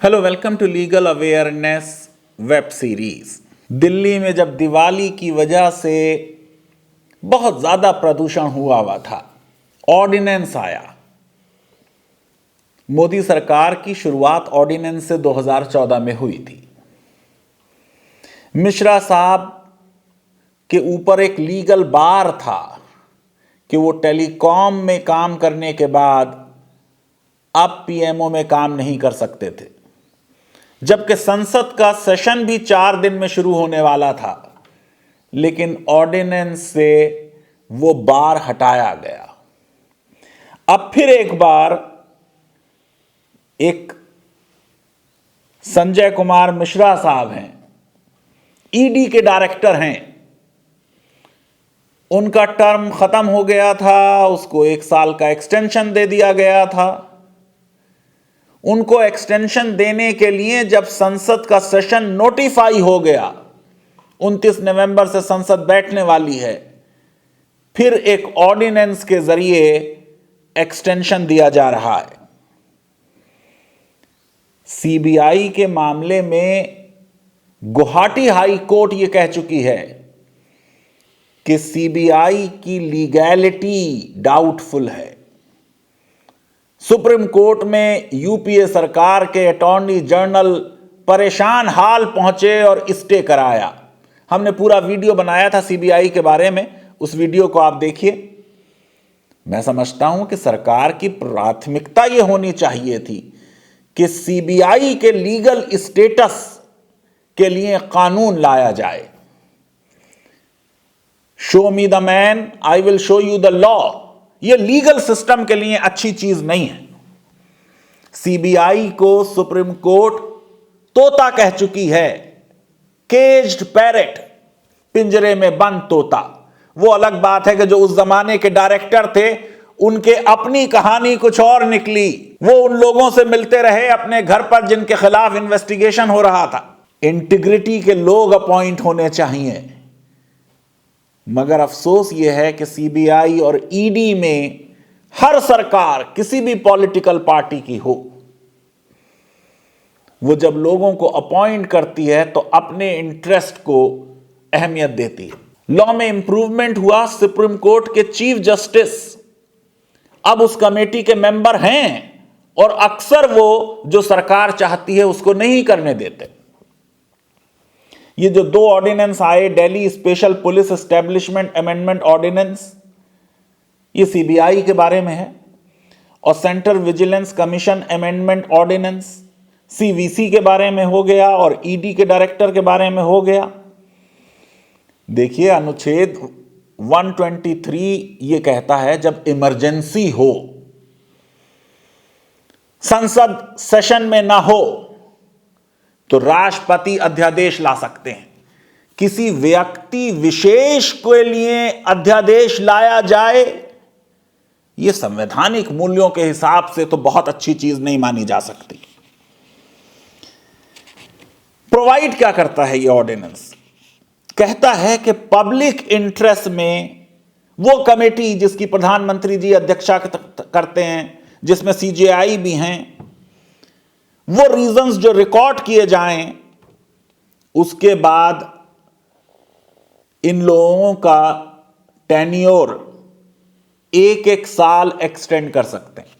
Hello, welcome to legal awareness web series. Delhi में जब दिवाली की वजह से बहुत ज़्यादा प्रदूषण हुआ था, ऑर्डिनेंस आया। मोदी सरकार की शुरुआत ऑर्डिनेंस से 2014 में हुई थी। मिश्रा साहब के ऊपर एक लीगल बार था कि वो टेलीकॉम में काम करने के बाद अब पीएमओ में काम नहीं कर सकते थे, जबकि संसद का सेशन भी 4 दिन में शुरू होने वाला था, लेकिन ऑर्डिनेंस से वो बार हटाया गया। अब फिर एक बार एक संजय कुमार मिश्रा साहब हैं, ईडी के डायरेक्टर हैं, उनका टर्म खत्म हो गया था, उसको 1 साल का एक्सटेंशन दे दिया गया था। उनको एक्सटेंशन देने के लिए जब संसद का सेशन नोटिफाई हो गया, 29 नवंबर से संसद बैठने वाली है, फिर एक ऑर्डिनेंस के जरिए एक्सटेंशन दिया जा रहा है। सीबीआई के मामले में गुवाहाटी हाई कोर्ट यह कह चुकी है कि सीबीआई की लीगैलिटी डाउटफुल है। सुप्रीम कोर्ट में यूपीए सरकार के अटॉर्नी जनरल परेशान हाल पहुंचे और स्टे कराया। हमने पूरा वीडियो बनाया था सीबीआई के बारे में, उस वीडियो को आप देखिए। मैं समझता हूं कि सरकार की प्राथमिकता यह होनी चाहिए थी कि सीबीआई के लीगल स्टेटस के लिए कानून लाया जाए। Show me the man, I will show you the law, यह लीगल सिस्टम के लिए अच्छी चीज नहीं है। सीबीआई को सुप्रीम कोर्ट तोता कह चुकी है, केज्ड पैरेट, पिंजरे में बंद तोता। वो अलग बात है कि जो उस जमाने के डायरेक्टर थे, उनके अपनी कहानी कुछ और निकली। वो उन लोगों से मिलते रहे अपने घर पर जिनके खिलाफ इन्वेस्टिगेशन हो रहा था। इंटीग्रिटी के लोग अपॉइंट होने चाहिए, मगर अफसोस यह है कि सीबीआई और ईडी में हर सरकार, किसी भी पॉलिटिकल पार्टी की हो, वो जब लोगों को अपॉइंट करती है तो अपने इंटरेस्ट को अहमियत देती है। लॉ में इंप्रूवमेंट हुआ। सुप्रीम कोर्ट के चीफ जस्टिस अब उस कमेटी के मेंबर हैं और अक्सर वो जो सरकार चाहती है उसको नहीं करने देते। ये जो 2 ऑर्डिनेंस आए, Delhi special police establishment amendment ordinance, ये सीबीआई के बारे में है, और central vigilance commission amendment ordinance CVC के बारे में हो गया और ईडी के डायरेक्टर के बारे में हो गया। देखिए, अनुच्छेद 123 ये कहता है जब इमरजेंसी हो, संसद सेशन में ना हो, तो राष्ट्रपति अध्यादेश ला सकते हैं। किसी व्यक्ति विशेष के लिए अध्यादेश लाया जाए, यह संवैधानिक मूल्यों के हिसाब से तो बहुत अच्छी चीज नहीं मानी जा सकती। प्रोवाइड क्या करता है यह ऑर्डिनेंस? कहता है कि पब्लिक इंटरेस्ट में वो कमेटी जिसकी प्रधानमंत्री जी अध्यक्षता करते हैं, जिसमें सीजेआई भी हैं, वो रीजंस जो रिकॉर्ड किए जाएं, उसके बाद इन लोगों का टेन्योर 1-1 साल एक्सटेंड कर सकते हैं।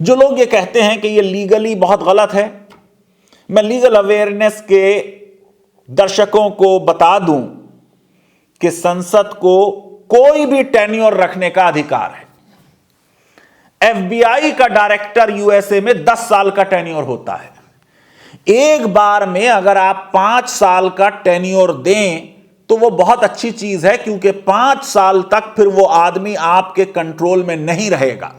जो लोग ये कहते हैं कि ये लीगली बहुत गलत है, मैं लीगल अवेयरनेस के दर्शकों को बता दूं कि संसद को कोई भी टेन्योर रखने का अधिकार है। एफबीआई का डायरेक्टर यूएसए में 10 साल का टेन्योर होता है। एक बार में अगर आप 5 साल का टेन्योर दें तो वो बहुत अच्छी चीज है, क्योंकि 5 साल तक फिर वो आदमी आपके कंट्रोल में नहीं रहेगा।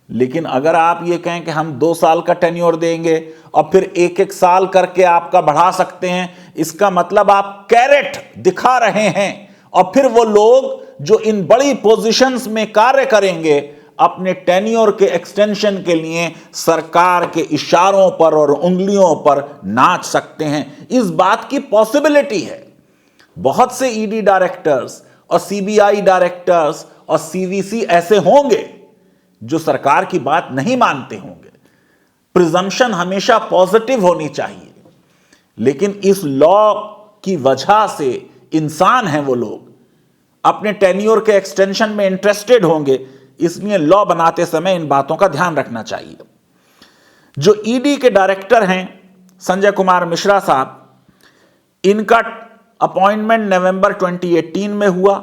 लेकिन अगर आप ये कहें कि हम 2 साल का टेन्योर देंगे और फिर 1-1 साल करके आपका बढ़ा सकते हैं, इसका मतलब आप कैरेट दिखा रहे हैं। और फिर वो लोग जो इन बड़ी पोजीशंस में कार्य करेंगे, अपने टेन्योर के एक्सटेंशन के लिए सरकार के इशारों पर और उंगलियों पर नाच सकते हैं। इस बात की पॉसिबिलिटी है। बहुत से ईडी डायरेक्टर्स और सीबीआई डायरेक्टर्स और सीवीसी ऐसे होंगे जो सरकार की बात नहीं मानते होंगे, प्रिजम्पशन हमेशा पॉजिटिव होनी चाहिए, लेकिन इस लॉ की वजह से इंसान हैं वो लोग, अपने टेन्योर के एक्सटेंशन में इंटरेस्टेड होंगे, इसलिए लॉ बनाते समय इन बातों का ध्यान रखना चाहिए। जो ईडी के डायरेक्टर हैं संजय कुमार मिश्रा साहब, इनका अपॉइंटमेंट नवंबर 2018 में हुआ,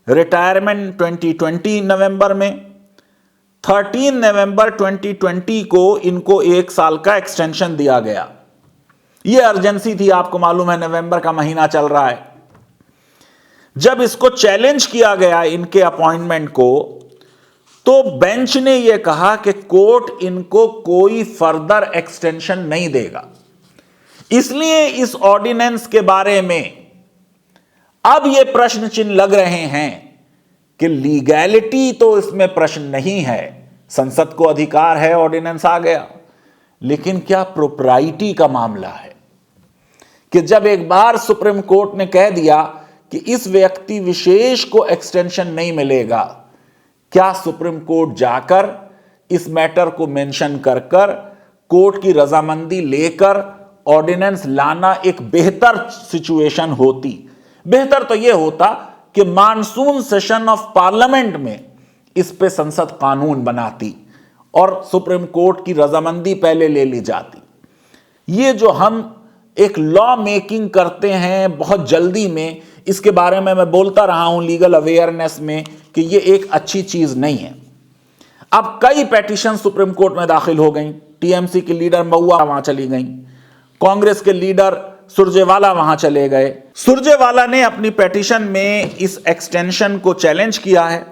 रिटायरमेंट 2020 नवंबर में। 13 नवंबर 2020 को इनको 1 साल का एक्सटेंशन दिया गया। यह अर्जेंसी थी, आपको मालूम है, नवंबर का महीना चल रहा है। जब इसको चैलेंज किया गया इनके अपॉइंटमेंट को, तो बेंच ने यह कहा कि कोर्ट इनको कोई फर्दर एक्सटेंशन नहीं देगा। इसलिए इस ऑर्डिनेंस के बारे में अब यह प्रश्न चिन्ह लग रहे हैं कि लीगैलिटी तो इसमें प्रश्न नहीं है, संसद को अधिकार है, ऑर्डिनेंस आ गया, लेकिन क्या प्रोप्राइटी का मामला है कि जब एक बार सुप्रीम कोर्ट ने कह दिया कि इस व्यक्ति विशेष को एक्सटेंशन नहीं मिलेगा, क्या सुप्रीम कोर्ट जाकर इस मैटर को मेंशन कर कोर्ट की रजामंदी लेकर ऑर्डिनेंस लाना एक बेहतर सिचुएशन होती। बेहतर तो यह होता कि मानसून सेशन ऑफ पार्लियामेंट में इस पे संसद कानून बनाती और सुप्रीम कोर्ट की रजामंदी पहले ले ली जाती। ये जो हम एक लॉ मेकिंग करते हैं बहुत जल्दी में, इसके बारे में मैं बोलता रहा हूं लीगल अवेयरनेस में कि ये एक अच्छी चीज नहीं है। अब कई पेटिशन सुप्रीम कोर्ट में दाखिल हो गई। टीएमसी की लीडर महुआ वहां चली गई, कांग्रेस के लीडर सुरजेवाला वहां चले गए। सुरजेवाला ने अपनी पेटिशन में इस एक्सटेंशन को चैलेंज किया है।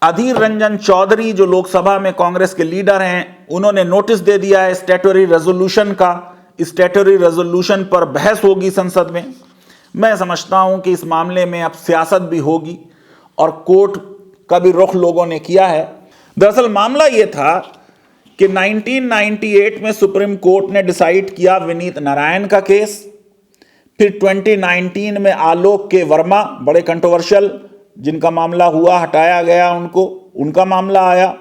अधीर रंजन चौधरी जो लोकसभा में कांग्रेस के लीडर हैं, उन्होंने नोटिस दे दिया है स्टैट्यूटरी रेजोल्यूशन का। स्टैट्यूटरी रेजोल्यूशन पर बहस होगी संसद में। मैं समझता हूं कि इस मामले में अब सियासत भी होगी और कोर्ट का भी रुख लोगों ने किया है। दरअसल मामला यह था कि 1998 में सुप्रीम कोर्ट ने डिसाइड किया विनीत नारायण का केस, फिर 2019 में आलोक के वर्मा, बड़े कंट्रोवर्शियल जिनका मामला हुआ, हटाया गया उनको, उनका मामला आया,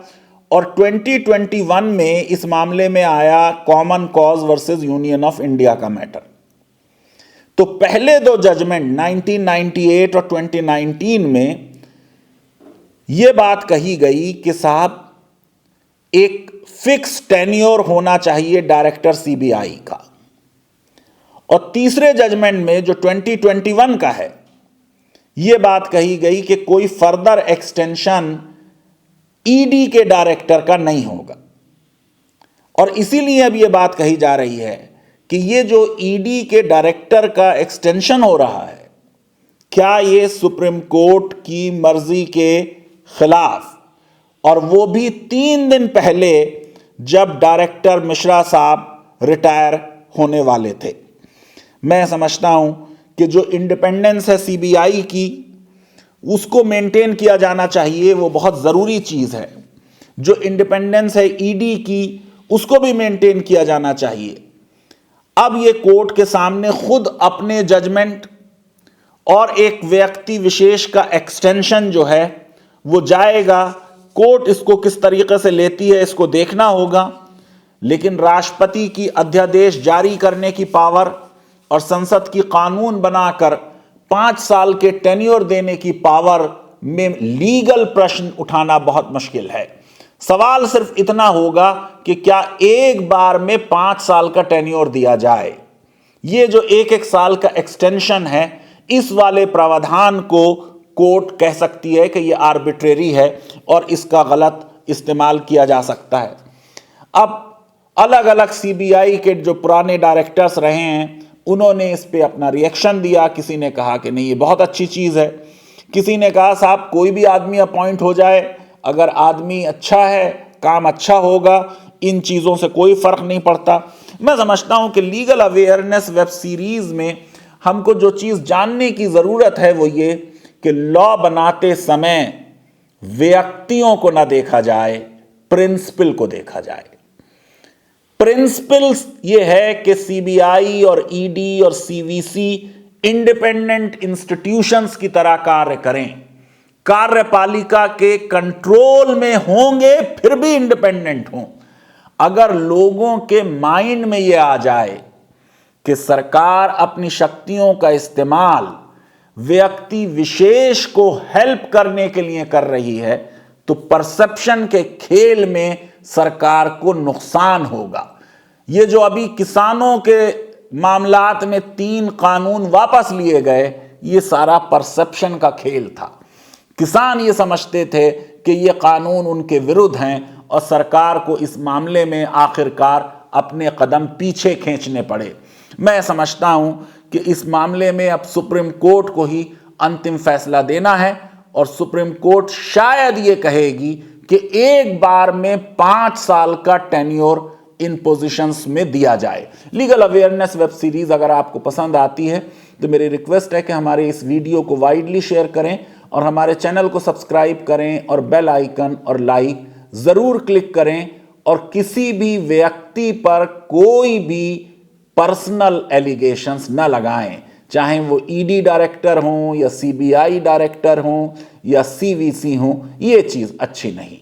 और 2021 में इस मामले में आया common cause versus union of India का मैटर। तो पहले दो जजमेंट 1998 और 2019 में यह बात कही गई कि साहब एक फिक्स टेन्योर होना चाहिए डायरेक्टर सीबीआई का, और तीसरे जजमेंट में जो 2021 का है, यह बात कही गई कि कोई फर्दर एक्सटेंशन ईडी के डायरेक्टर का नहीं होगा। और इसीलिए अब यह बात कही जा रही है कि ये जो ईडी के डायरेक्टर का एक्सटेंशन हो रहा है, क्या ये सुप्रीम कोर्ट की मर्जी के खिलाफ, और वो भी 3 दिन पहले जब डायरेक्टर मिश्रा साहब रिटायर होने वाले थे। मैं समझता हूं कि जो इंडिपेंडेंस है सीबीआई की, उसको मेंटेन किया जाना चाहिए, वो बहुत ज़रूरी चीज़ है। जो इंडिपेंडेंस है ईडी की, उसको भी मेंटेन किया जाना चाहिए। अब ये कोर्ट के सामने खुद अपने जजमेंट और एक व्यक्ति विशेष का एक्सटेंशन जो है वो जाएगा। कोर्ट इसको किस तरीके से लेती है इसको देखना होगा, लेकिन राष्ट्रपति की अध्यादेश जारी करने की पावर और संसद की कानून बनाकर 5 साल के टेन्योर देने की पावर में लीगल प्रश्न उठाना बहुत मुश्किल है। सवाल सिर्फ इतना होगा कि क्या एक बार में 5 साल का टेन्योर दिया जाए। ये जो 1-1 साल का एक्सटेंशन है, इस वाले प्रावधान को कोर्ट कह सकती है कि यह आर्बिट्रेरी है और इसका गलत इस्तेमाल किया जा सकता है। अब अलग अलग सीबीआई के जो पुराने डायरेक्टर्स रहे हैं, उन्होंने इस पे अपना रिएक्शन दिया। किसी ने कहा कि नहीं ये बहुत अच्छी चीज़ है, किसी ने कहा साहब कोई भी आदमी अपॉइंट हो जाए, अगर आदमी अच्छा है, काम अच्छा होगा, इन चीज़ों से कोई फ़र्क नहीं पड़ता। मैं समझता हूँ कि लीगल अवेयरनेस वेब सीरीज़ में हमको जो चीज़ जानने की ज़रूरत है वो ये कि लॉ बनाते समय व्यक्तियों को ना देखा जाए, प्रिंसिपल को देखा जाए। प्रिंसिपल ये है कि सीबीआई और ईडी और सीवीसी इंडिपेंडेंट इंस्टीट्यूशंस की तरह कार्य करें, कार्यपालिका के कंट्रोल में होंगे फिर भी इंडिपेंडेंट हों। अगर लोगों के माइंड में यह आ जाए कि सरकार अपनी शक्तियों का इस्तेमाल व्यक्ति विशेष को हेल्प करने के लिए कर रही है, तो परसेप्शन के खेल में सरकार को नुकसान होगा। ये जो अभी किसानों के मामलात में 3 कानून वापस लिए गए, ये सारा परसेप्शन का खेल था। किसान ये समझते थे कि ये कानून उनके विरुद्ध हैं और सरकार को इस मामले में आखिरकार अपने कदम पीछे खींचने पड़े। मैं समझता हूं कि इस मामले में अब सुप्रीम कोर्ट को ही अंतिम फैसला देना है और सुप्रीम कोर्ट शायद ये कहेगी कि एक बार में 5 साल का टेन्योर इन पोजीशंस में दिया जाए। लीगल अवेयरनेस वेब सीरीज अगर आपको पसंद आती है तो मेरी रिक्वेस्ट है कि हमारे इस वीडियो को वाइडली शेयर करें और हमारे चैनल को सब्सक्राइब करें और बेल आइकन और लाइक जरूर क्लिक करें और किसी भी व्यक्ति पर कोई भी पर्सनल एलिगेशंस न लगाएं, चाहे वो ईडी डायरेक्टर हों या सीबीआई डायरेक्टर हों या सीवीसी हों। ये चीज़ अच्छी नहीं।